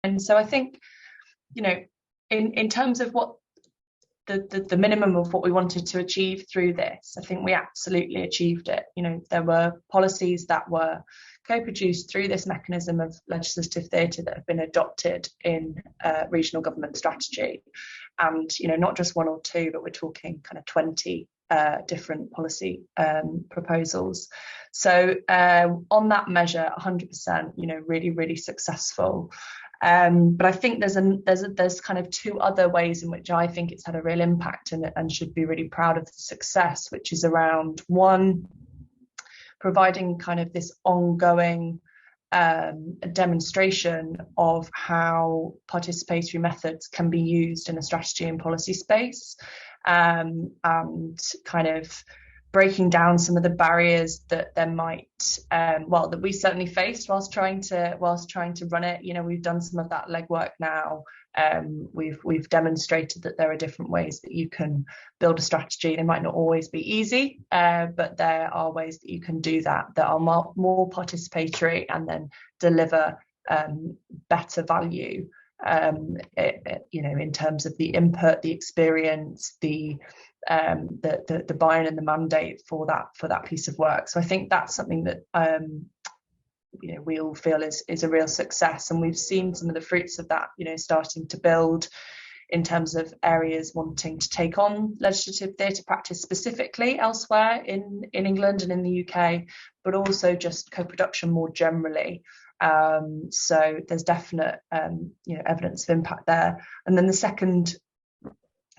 And so I think, you know, in terms of what the minimum of what we wanted to achieve through this, I think we absolutely achieved it. You know, there were policies that were co-produced through this mechanism of legislative theatre that have been adopted in regional government strategy, and, you know, not just one or two, but we're talking kind of 20 different policy proposals. So on that measure, 100%, you know, really successful. But I think there's kind of two other ways in which I think it's had a real impact and should be really proud of the success, which is around, one, providing kind of this ongoing demonstration of how participatory methods can be used in a strategy and policy space, and kind of breaking down some of the barriers that there might, that we certainly faced whilst trying to run it. You know, we've done some of that legwork now. We've demonstrated that there are different ways that you can build a strategy. They might not always be easy, but there are ways that you can do that are more participatory and then deliver better value, you know, in terms of the input, the experience, the buy-in and the mandate for that piece of work. So I think that's something that you know, we all feel is a real success, and we've seen some of the fruits of that, you know, starting to build in terms of areas wanting to take on legislative theatre practice specifically elsewhere in England and in the UK, but also just co-production more generally. So there's definite you know, evidence of impact there. And then the second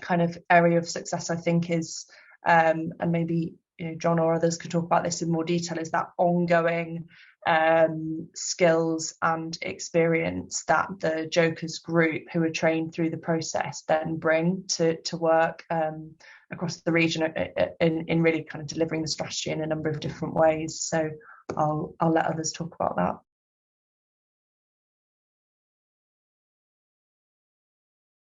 kind of area of success, I think, is and maybe, you know, John or others could talk about this in more detail, is that ongoing skills and experience that the Jokers group, who are trained through the process, then bring to work across the region in really kind of delivering the strategy in a number of different ways. So I'll let others talk about that.